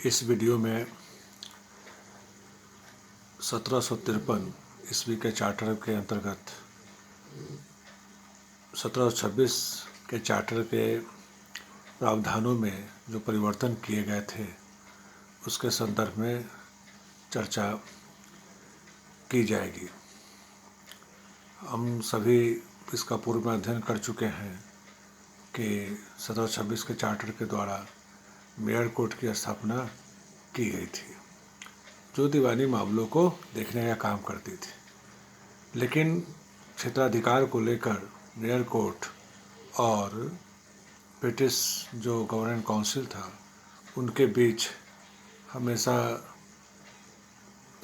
इस वीडियो में 1753 ईस्वी के चार्टर के अंतर्गत 1726 के चार्टर के प्रावधानों में जो परिवर्तन किए गए थे उसके संदर्भ में चर्चा की जाएगी। हम सभी इसका पूर्व में अध्ययन कर चुके हैं कि 1726 के चार्टर के द्वारा मेयर कोर्ट की स्थापना की गई थी जो दीवानी मामलों को देखने का काम करती थी, लेकिन क्षेत्राधिकार को लेकर मेयर कोर्ट और ब्रिटिश जो गवर्निंग काउंसिल था उनके बीच हमेशा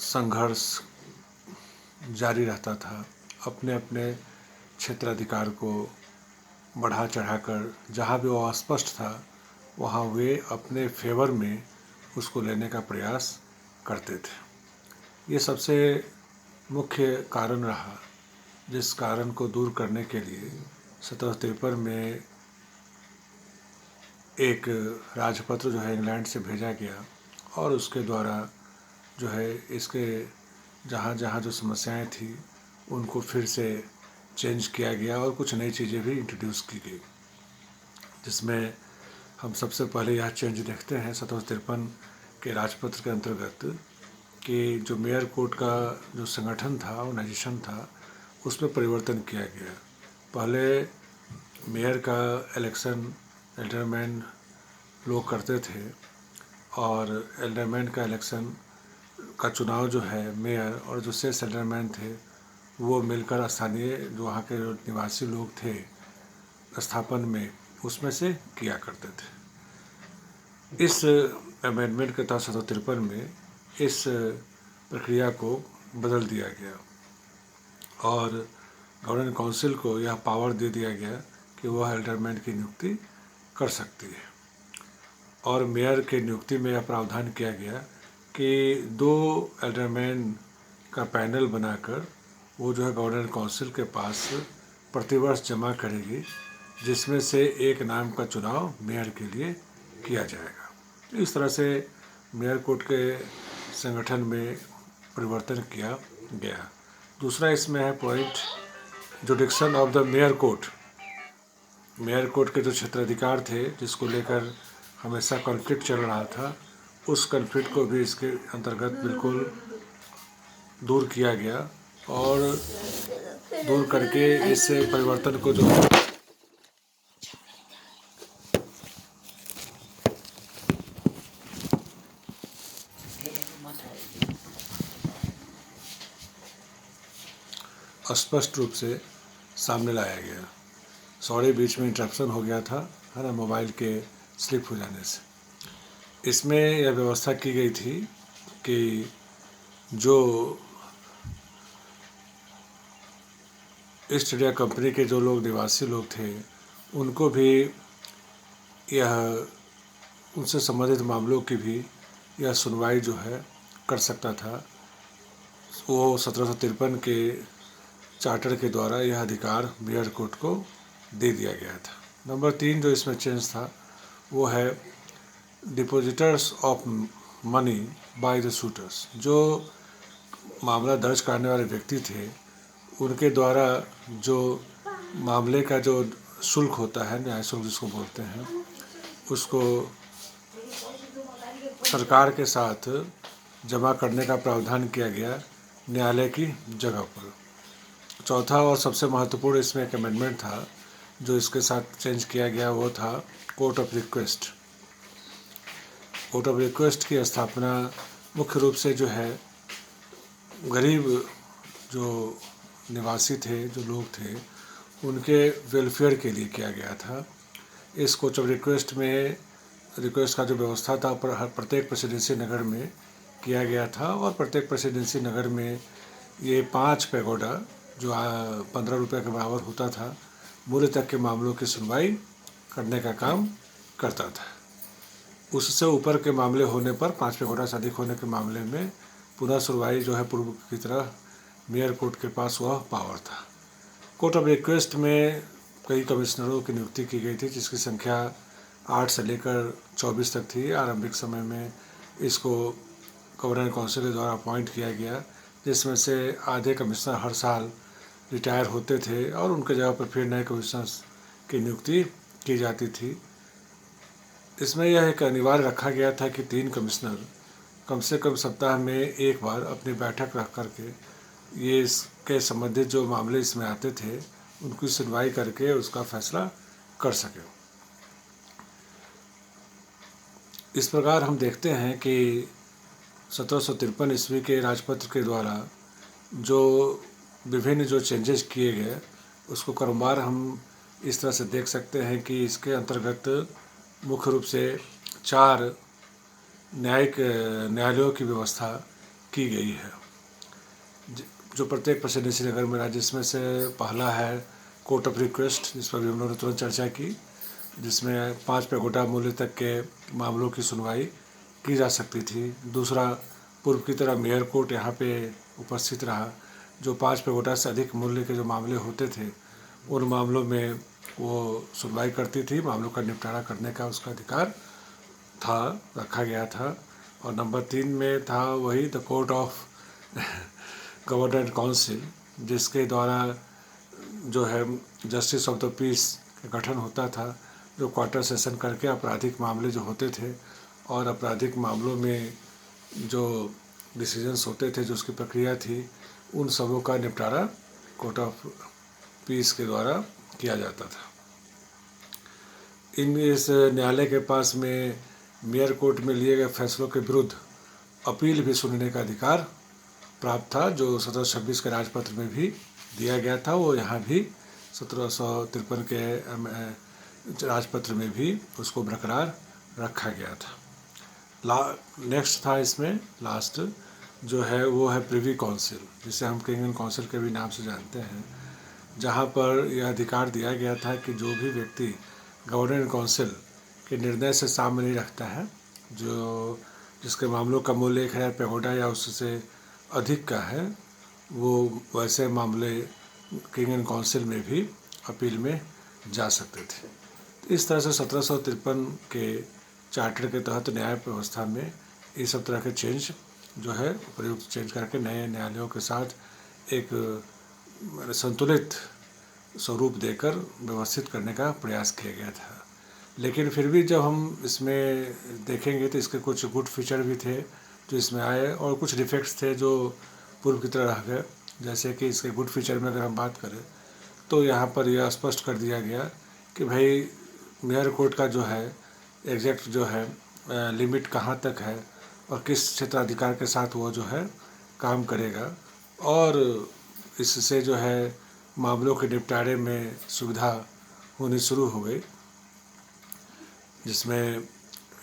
संघर्ष जारी रहता था। अपने अपने क्षेत्राधिकार को बढ़ा चढ़ाकर जहाँ भी वो अस्पष्ट था वहाँ वे अपने फेवर में उसको लेने का प्रयास करते थे। ये सबसे मुख्य कारण रहा, जिस कारण को दूर करने के लिए 1753 में एक राजपत्र जो है इंग्लैंड से भेजा गया और उसके द्वारा जो है इसके जहाँ जहाँ जो समस्याएं थी उनको फिर से चेंज किया गया और कुछ नई चीज़ें भी इंट्रोड्यूस की गई, जिसमें हम सबसे पहले यह चेंज देखते हैं 1753 के राजपत्र के अंतर्गत कि जो मेयर कोर्ट का जो संगठन था, ऑर्गेनाइजेशन था, उसमें परिवर्तन किया गया। पहले मेयर का इलेक्शन एल्डरमैन लोग करते थे और एल्डरमैन का इलेक्शन का चुनाव जो है मेयर और जो सेस एल्डरमैन थे वो मिलकर स्थानीय जो वहाँ के निवासी लोग थे स्थापन में उसमें से किया करते थे। इस अमेंडमेंट के तहत 1753 में इस प्रक्रिया को बदल दिया गया और गवर्निंग काउंसिल को यह पावर दे दिया गया कि वह एल्डरमैन की नियुक्ति कर सकती है और मेयर के नियुक्ति में यह प्रावधान किया गया कि 2 एल्डरमैन का पैनल बनाकर वो जो है गवर्निंग काउंसिल के पास प्रतिवर्ष जमा करेगी, जिसमें से एक नाम का चुनाव मेयर के लिए किया जाएगा। इस तरह से मेयर कोर्ट के संगठन में परिवर्तन किया गया। दूसरा इसमें है point, जुडिक्शन of the mayor court. Mayor court के जो क्षेत्राधिकार थे जिसको लेकर हमेशा कॉन्फ्लिक्ट चल रहा था, उस कॉन्फ्लिक्ट को भी इसके अंतर्गत बिल्कुल दूर किया गया और दूर करके इस परिवर्तन को जो स्पष्ट रूप से सामने लाया गया। सॉरी, बीच में इंटरप्शन हो गया था, है ना, मोबाइल के स्लिप हो जाने से। इसमें यह व्यवस्था की गई थी कि जो ईस्ट इंडिया कंपनी के जो लोग निवासी लोग थे उनको भी यह उनसे संबंधित मामलों की भी यह सुनवाई जो है कर सकता था। वो 1753 के चार्टर के द्वारा यह अधिकार मेयर कोर्ट को दे दिया गया था। नंबर 3 जो इसमें चेंज था वो है depositors of money by the suitors. जो मामला दर्ज करने वाले व्यक्ति थे उनके द्वारा जो मामले का जो शुल्क होता है, न्याय शुल्क जिसको बोलते हैं, उसको सरकार के साथ जमा करने का प्रावधान किया गया न्यायालय की जगह पर। चौथा और सबसे महत्वपूर्ण इसमें एक अमेंडमेंट था जो इसके साथ चेंज किया गया, वो था court of request. Court of request की स्थापना मुख्य रूप से जो है गरीब जो निवासी थे, जो लोग थे, उनके वेलफेयर के लिए किया गया था। इस कोर्ट ऑफ रिक्वेस्ट में रिक्वेस्ट का जो व्यवस्था था प्रत्येक प्रेसिडेंसी नगर में किया गया था और प्रत्येक प्रेसिडेंसी नगर में ये 5 पैगोडा जो 15 रुपये के बराबर होता था, मूल्य तक के मामलों की सुनवाई करने का काम करता था। उससे ऊपर के मामले होने पर 5 पैगोडा से अधिक होने के मामले में पुनः सुनवाई जो है पूर्व की तरह मेयर कोर्ट के पास वह पावर था। कोर्ट ऑफ रिक्वेस्ट में कई कमिश्नरों की नियुक्ति की गई थी जिसकी संख्या 8 से लेकर 24 तक थी। आरंभिक समय में इसको गवर्नर काउंसिल के द्वारा अपॉइंट किया गया, जिसमें से आधे कमिश्नर हर साल रिटायर होते थे और उनके जगह पर फिर नए कमिश्नर्स की नियुक्ति की जाती थी। इसमें यह एक अनिवार्य रखा गया था कि 3 कमिश्नर कम से कम सप्ताह में एक बार अपनी बैठक रख करके ये इसके संबंधित जो मामले इसमें आते थे उनकी सुनवाई करके उसका फैसला कर सके। इस प्रकार हम देखते हैं कि 1753 ईस्वी के राजपत्र के द्वारा जो विभिन्न जो चेंजेस किए गए उसको क्रमवार हम इस तरह से देख सकते हैं कि इसके अंतर्गत मुख्य रूप से 4 न्यायिक न्यायालयों की व्यवस्था की गई है, जो प्रत्येक प्रेसिडेंसी नगर में रहा, जिसमें से पहला है कोर्ट ऑफ रिक्वेस्ट, जिस पर भी हम लोगों ने तुरंत चर्चा की, जिसमें 5 पैगोडा मूल्य तक के मामलों की सुनवाई की जा सकती थी। दूसरा पूर्व की तरह मेयर कोर्ट यहाँ पे उपस्थित रहा, जो 5 पैगोडा से अधिक मूल्य के जो मामले होते थे उन मामलों में वो सुनवाई करती थी, मामलों का निपटारा करने का उसका अधिकार था, रखा गया था। और नंबर 3 में था वही the court of governor council, जिसके द्वारा जो है जस्टिस ऑफ द पीस का गठन होता था, जो क्वार्टर सेशन करके आपराधिक मामले जो होते थे और आपराधिक मामलों में जो डिसीजंस होते थे, जो उसकी प्रक्रिया थी, उन सबों का निपटारा कोर्ट ऑफ पीस के द्वारा किया जाता था। इस न्यायालय के पास में मेयर कोर्ट में लिए गए फैसलों के विरुद्ध अपील भी सुनने का अधिकार प्राप्त था, जो 1726 के राजपत्र में भी दिया गया था। वो यहाँ भी 1753 के राजपत्र में भी उसको बरकरार रखा गया था। नेक्स्ट था इसमें लास्ट जो है वो है प्रिवी काउंसिल, जिसे हम किंग एंड काउंसिल के भी नाम से जानते हैं, जहाँ पर यह अधिकार दिया गया था कि जो भी व्यक्ति गवर्नर काउंसिल के निर्णय से सामने नहीं रखता है, जो जिसके मामलों का मूल्य 1000 पैगोडा या उससे अधिक का है, वो वैसे मामले किंग एंड काउंसिल में भी अपील में जा सकते थे। इस तरह से 1753 के चार्टर के तहत न्याय व्यवस्था में ये सब तरह के चेंज जो है प्रयुक्त चेंज करके नए न्यायालयों के साथ एक संतुलित स्वरूप देकर व्यवस्थित करने का प्रयास किया गया था। लेकिन फिर भी जब हम इसमें देखेंगे तो इसके कुछ गुड फीचर भी थे जो इसमें आए और कुछ डिफेक्ट्स थे जो पूर्व की तरह रह गए। जैसे कि इसके गुड फीचर में अगर हम बात करें तो यहाँ पर यह स्पष्ट कर दिया गया कि भाई मेयर कोर्ट का जो है एग्जैक्ट जो है लिमिट कहाँ तक है और किस क्षेत्राधिकार के साथ वो जो है काम करेगा, और इससे जो है मामलों के निपटारे में सुविधा होनी शुरू हो गई, जिसमें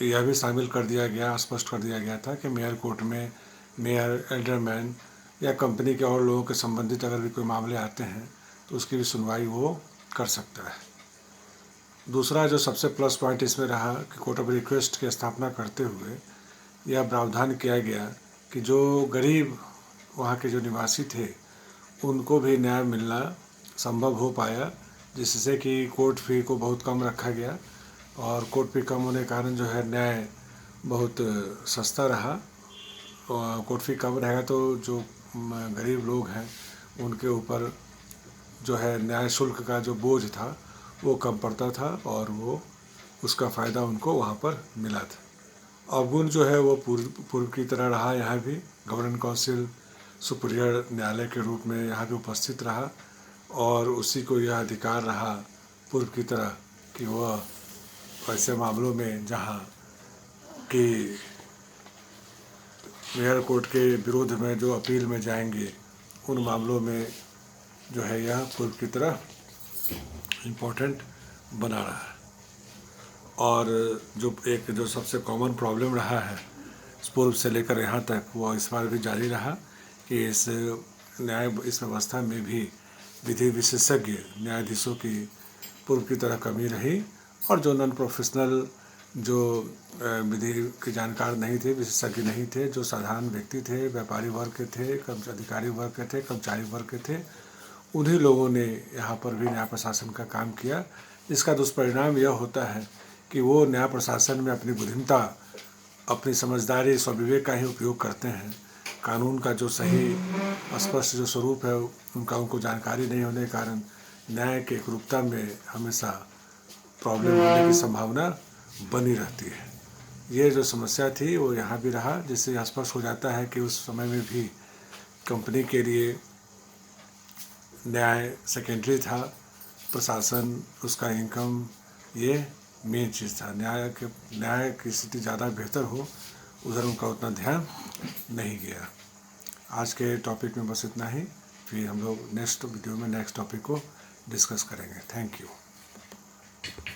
यह भी शामिल कर दिया गया, स्पष्ट कर दिया गया था कि मेयर कोर्ट में मेयर, एल्डरमैन या कंपनी के और लोगों के संबंधित अगर भी कोई मामले आते हैं तो उसकी भी सुनवाई वो कर सकता है। दूसरा जो सबसे प्लस पॉइंट इसमें रहा कि कोर्ट ऑफ रिक्वेस्ट की स्थापना करते हुए यह प्रावधान किया गया कि जो गरीब वहाँ के जो निवासी थे उनको भी न्याय मिलना संभव हो पाया, जिससे कि कोर्ट फी को बहुत कम रखा गया और कोर्ट फी कम होने के कारण जो है न्याय बहुत सस्ता रहा। और कोर्ट फी कम रहेगा तो जो गरीब लोग हैं उनके ऊपर जो है न्याय शुल्क का जो बोझ था वो कम पड़ता था और वो उसका फ़ायदा उनको वहाँ पर मिला था। अवगुण जो है वो पूर्व की तरह रहा, यहाँ भी गवर्नर काउंसिल सुपीरियर न्यायालय के रूप में यहाँ भी उपस्थित रहा और उसी को यह अधिकार रहा पूर्व की तरह कि वह ऐसे मामलों में जहाँ कि मेयर कोर्ट के विरोध में जो अपील में जाएंगे उन मामलों में जो है यह पूर्व की तरह इम्पोर्टेंट बना रहा है। और जो सबसे कॉमन प्रॉब्लम रहा है पूर्व से लेकर यहाँ तक, वो इस बार भी जारी रहा कि इस व्यवस्था में भी विधि विशेषज्ञ न्यायाधीशों की पूर्व की तरह कमी रही और जो नॉन प्रोफेशनल जो विधि के जानकार नहीं थे, विशेषज्ञ नहीं थे, जो साधारण व्यक्ति थे, व्यापारी वर्ग के थे, अधिकारी वर्ग के थे, कर्मचारी वर्ग के थे, उन्हीं लोगों ने यहाँ पर भी न्याय प्रशासन का काम किया। इसका दुष्परिणाम यह होता है कि वो न्याय प्रशासन में अपनी बुद्धिमत्ता अपनी समझदारी स्वविवेक का ही उपयोग करते हैं। कानून का जो सही स्पष्ट जो स्वरूप है उनका उनको जानकारी नहीं होने के कारण न्याय के एकरूपता में हमेशा प्रॉब्लम होने की संभावना बनी रहती है। ये जो समस्या थी वो यहाँ भी रहा, जिससे स्पष्ट हो जाता है कि उस समय में भी कंपनी के लिए न्याय सेकेंडरी था, प्रशासन, उसका इनकम, ये मेन चीज़ था। न्याय की स्थिति ज़्यादा बेहतर हो, उधर उनका उतना ध्यान नहीं गया। आज के टॉपिक में बस इतना ही, फिर हम लोग नेक्स्ट वीडियो में नेक्स्ट टॉपिक को डिस्कस करेंगे। Thank you.